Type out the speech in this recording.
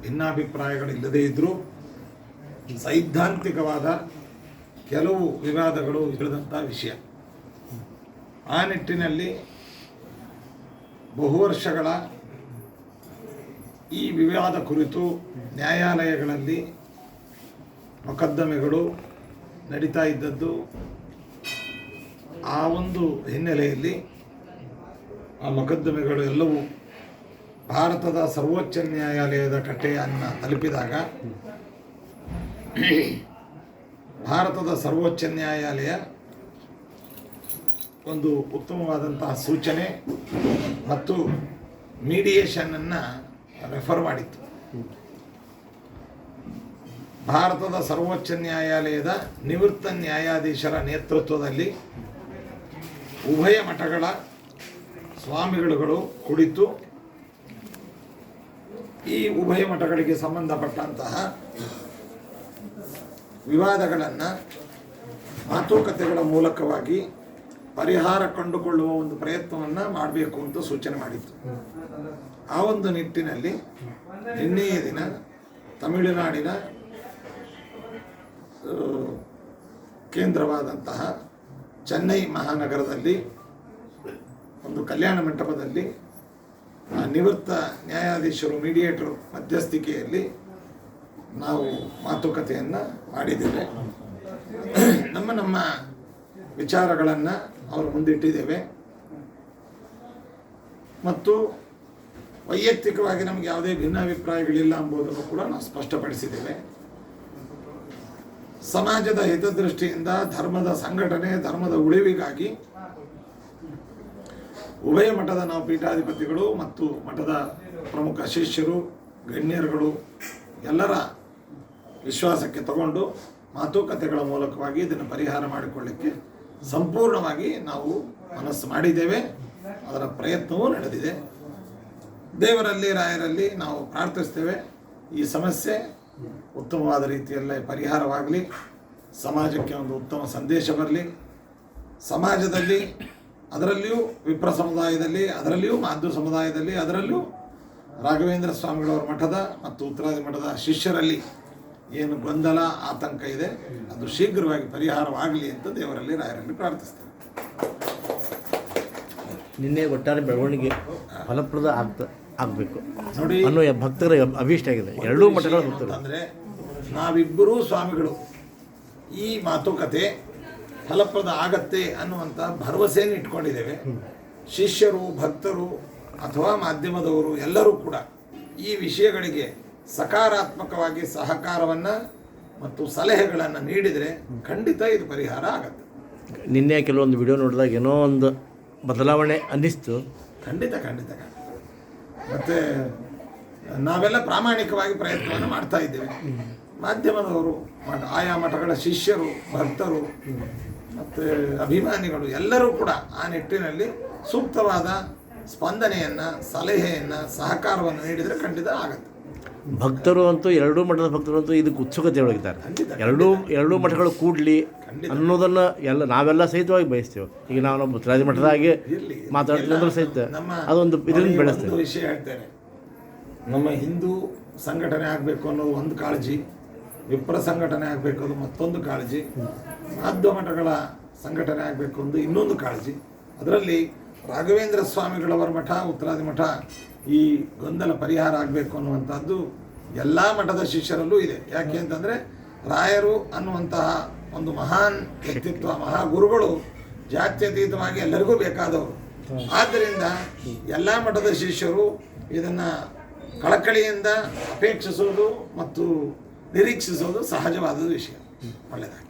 ಭಿನ್ನಾಭಿಪ್ರಾಯಗಳಿಲ್ಲದೇ ಇದ್ದರೂ ಸೈದ್ಧಾಂತಿಕವಾದ ಕೆಲವು ವಿವಾದಗಳು ಇಳಿದಂಥ ವಿಷಯ. ಆ ನಿಟ್ಟಿನಲ್ಲಿ ಬಹು ವರ್ಷಗಳ ಈ ವಿವಾದ ಕುರಿತು ನ್ಯಾಯಾಲಯಗಳಲ್ಲಿ ಮೊಕದ್ದಮೆಗಳು ನಡೀತಾ ಇದ್ದದ್ದು. ಆ ಒಂದು ಹಿನ್ನೆಲೆಯಲ್ಲಿ ಆ ಮೊಕದ್ದಮೆಗಳು ಎಲ್ಲವೂ ಭಾರತದ ಸರ್ವೋಚ್ಚ ನ್ಯಾಯಾಲಯದ ಕಟ್ಟೆಯನ್ನು ತಲುಪಿದಾಗ ಭಾರತದ ಸರ್ವೋಚ್ಚ ನ್ಯಾಯಾಲಯ ಒಂದು ಉತ್ತಮವಾದಂತಹ ಸೂಚನೆ ಮತ್ತು ಮೀಡಿಯೇಷನನ್ನು ರೆಫರ್ ಮಾಡಿತ್ತು. ಭಾರತದ ಸರ್ವೋಚ್ಚ ನ್ಯಾಯಾಲಯದ ನಿವೃತ್ತ ನ್ಯಾಯಾಧೀಶರ ನೇತೃತ್ವದಲ್ಲಿ ಉಭಯ ಮಠಗಳ ಸ್ವಾಮಿಗಳು ಕುಳಿತು ಈ ಉಭಯ ಮಠಗಳಿಗೆ ಸಂಬಂಧಪಟ್ಟಂತಹ ವಿವಾದಗಳನ್ನು ಮಾತುಕತೆಗಳ ಮೂಲಕವಾಗಿ ಪರಿಹಾರ ಕಂಡುಕೊಳ್ಳುವ ಒಂದು ಪ್ರಯತ್ನವನ್ನು ಮಾಡಬೇಕು ಅಂತ ಸೂಚನೆ ಮಾಡಿತ್ತು. ಆ ಒಂದು ನಿಟ್ಟಿನಲ್ಲಿ ನಿನ್ನೆಯ ದಿನ ತಮಿಳುನಾಡಿನ ಕೇಂದ್ರವಾದಂತಹ ಚೆನ್ನೈ ಮಹಾನಗರದಲ್ಲಿ ಒಂದು ಕಲ್ಯಾಣ ಮಂಟಪದಲ್ಲಿ ನಿವೃತ್ತ ನ್ಯಾಯಾಧೀಶರು ಮೀಡಿಯೇಟರ್ ಮಧ್ಯಸ್ಥಿಕೆಯಲ್ಲಿ ನಾವು ಮಾತುಕತೆಯನ್ನು ಮಾಡಿದ್ದೇವೆ. ನಮ್ಮ ವಿಚಾರಗಳನ್ನು ಅವರು ಮುಂದಿಟ್ಟಿದ್ದೇವೆ ಮತ್ತು ವೈಯಕ್ತಿಕವಾಗಿ ನಮಗೆ ಯಾವುದೇ ಭಿನ್ನಾಭಿಪ್ರಾಯಗಳಿಲ್ಲ ಎಂಬುದನ್ನು ಕೂಡ ನಾವು ಸ್ಪಷ್ಟಪಡಿಸಿದ್ದೇವೆ. ಸಮಾಜದ ಹಿತದೃಷ್ಟಿಯಿಂದ ಧರ್ಮದ ಸಂಘಟನೆ, ಧರ್ಮದ ಉಳಿವಿಗಾಗಿ ಉಭಯ ಮಠದ ನಾವು ಪೀಠಾಧಿಪತಿಗಳು ಮತ್ತು ಮಠದ ಪ್ರಮುಖ ಶಿಷ್ಯರು, ಗಣ್ಯರುಗಳು ಎಲ್ಲರ ವಿಶ್ವಾಸಕ್ಕೆ ತಗೊಂಡು ಮಾತುಕತೆಗಳ ಮೂಲಕವಾಗಿ ಇದನ್ನು ಪರಿಹಾರ ಮಾಡಿಕೊಳ್ಳಿಕ್ಕೆ ಸಂಪೂರ್ಣವಾಗಿ ನಾವು ಮನಸ್ಸು ಮಾಡಿದ್ದೇವೆ. ಅದರ ಪ್ರಯತ್ನವೂ ನಡೆದಿದೆ. ದೇವರಲ್ಲಿ, ರಾಯರಲ್ಲಿ ನಾವು ಪ್ರಾರ್ಥಿಸ್ತೇವೆ ಈ ಸಮಸ್ಯೆ ಉತ್ತಮವಾದ ರೀತಿಯಲ್ಲೇ ಪರಿಹಾರವಾಗಲಿ, ಸಮಾಜಕ್ಕೆ ಒಂದು ಉತ್ತಮ ಸಂದೇಶ ಬರಲಿ. ಸಮಾಜದಲ್ಲಿ, ಅದರಲ್ಲಿಯೂ ವಿಪ್ರ ಸಮುದಾಯದಲ್ಲಿ, ಅದರಲ್ಲಿಯೂ ಮಾಧ್ವ ಸಮುದಾಯದಲ್ಲಿ, ಅದರಲ್ಲಿಯೂ ರಾಘವೇಂದ್ರ ಸ್ವಾಮಿಗಳವರ ಮಠದ ಮತ್ತು ಉತ್ತರಾದಿ ಮಠದ ಶಿಷ್ಯರಲ್ಲಿ ಏನು ಗೊಂದಲ, ಆತಂಕ ಇದೆ ಅದು ಶೀಘ್ರವಾಗಿ ಪರಿಹಾರವಾಗಲಿ ಅಂತ ದೇವರಲ್ಲಿ, ರಾಯರಲ್ಲಿ ಪ್ರಾರ್ಥಿಸ್ತೇವೆ. ನಿನ್ನೆ ಒಟ್ಟಾರೆ ಬೆಳವಣಿಗೆ ಫಲಪ್ರದ ಆಗಬೇಕು ನೋಡಿ ಅನ್ನೋ ಭಕ್ತರ ಅಭೀಷ್ಟ ಆಗಿದೆ. ಎರಡೂ ಮಠಗಳ ಭಕ್ತರು ಅಂದರೆ ನಾವಿಬ್ಬರೂ ಸ್ವಾಮಿಗಳು ಈ ಮಾತುಕತೆ ಫಲಪ್ರದ ಆಗತ್ತೆ ಅನ್ನುವಂಥ ಭರವಸೆಯನ್ನು ಇಟ್ಕೊಂಡಿದ್ದೇವೆ. ಶಿಷ್ಯರು, ಭಕ್ತರು ಅಥವಾ ಮಾಧ್ಯಮದವರು ಎಲ್ಲರೂ ಕೂಡ ಈ ವಿಷಯಗಳಿಗೆ ಸಕಾರಾತ್ಮಕವಾಗಿ ಸಹಕಾರವನ್ನು ಮತ್ತು ಸಲಹೆಗಳನ್ನು ನೀಡಿದರೆ ಖಂಡಿತ ಇದು ಪರಿಹಾರ ಆಗತ್ತೆ. ನಿನ್ನೆ ಕೆಲವೊಂದು ವಿಡಿಯೋ ನೋಡಿದಾಗ ಏನೋ ಒಂದು ಬದಲಾವಣೆ ಅನ್ನಿಸ್ತು. ಖಂಡಿತ ಮತ್ತು ನಾವೆಲ್ಲ ಪ್ರಾಮಾಣಿಕವಾಗಿ ಪ್ರಯತ್ನವನ್ನು ಮಾಡ್ತಾ ಇದ್ದೇವೆ. ಮಾಧ್ಯಮದವರು, ಆಯಾ ಮಠಗಳ ಶಿಷ್ಯರು, ಭಕ್ತರು ಮತ್ತು ಅಭಿಮಾನಿಗಳು ಎಲ್ಲರೂ ಕೂಡ ಆ ನಿಟ್ಟಿನಲ್ಲಿ ಸೂಕ್ತವಾದ ಸ್ಪಂದನೆಯನ್ನು, ಸಲಹೆಯನ್ನು, ಸಹಕಾರವನ್ನು ನೀಡಿದರೆ ಖಂಡಿತ ಆಗತ್ತೆ. ಭಕ್ತರು ಅಂತೂ ಎರಡೂ ಮಠದ ಭಕ್ತರು ಅಂತೂ ಇದಕ್ಕೆ ಉತ್ಸುಕತೆ ಒಳಗಿದ್ದಾರೆ. ಎರಡೂ ಮಠಗಳು ಕೂಡಲಿ ಅನ್ನೋದನ್ನು ನಾವೆಲ್ಲ ಸಹಿತವಾಗಿ ಬಯಸ್ತೇವೆ. ಈಗ ನಾವು ನಮ್ಮ ಉತ್ತರಾದಿ ಮಠದಾಗೆ ಮಾತಾಡ್ತಿದ್ರೆ ಸಹಿತ ಅದೊಂದು ಇದರಿಂದ ಬೆಳೆಸ್ತೇವೆ. ವಿಷಯ ಹೇಳ್ತೇನೆ, ನಮ್ಮ ಹಿಂದೂ ಸಂಘಟನೆ ಆಗಬೇಕು ಅನ್ನೋದು ಒಂದು ಕಾಳಜಿ, ವಿಪ್ರ ಸಂಘಟನೆ ಆಗಬೇಕು ಅದು ಮತ್ತೊಂದು ಕಾಳಜಿ, ಮಾಧ್ವ ಮಠಗಳ ಸಂಘಟನೆ ಆಗಬೇಕು ಅನ್ನೋದು ಇನ್ನೊಂದು ಕಾಳಜಿ. ಅದರಲ್ಲಿ ರಾಘವೇಂದ್ರ ಸ್ವಾಮಿಗಳವರ ಮಠ, ಉತ್ತರಾದಿ ಮಠ ಈ ಗೊಂದಲ ಪರಿಹಾರ ಆಗಬೇಕು ಅನ್ನುವಂಥದ್ದು ಎಲ್ಲ ಮಠದ ಶಿಷ್ಯರಲ್ಲೂ ಇದೆ. ಯಾಕೆ ಅಂತಂದರೆ ರಾಯರು ಅನ್ನುವಂತಹ ಒಂದು ಮಹಾನ್ ವ್ಯಕ್ತಿತ್ವ, ಮಹಾಗುರುಗಳು ಜಾತ್ಯತೀತವಾಗಿ ಎಲ್ಲರಿಗೂ ಬೇಕಾದವರು. ಆದ್ದರಿಂದ ಎಲ್ಲ ಮಠದ ಶಿಷ್ಯರು ಇದನ್ನು ಕಳಕಳಿಯಿಂದ ಅಪೇಕ್ಷಿಸೋದು ಮತ್ತು ನಿರೀಕ್ಷಿಸೋದು ಸಹಜವಾದ ವಿಷಯ. ಒಳ್ಳೆಯದಾಗಿ.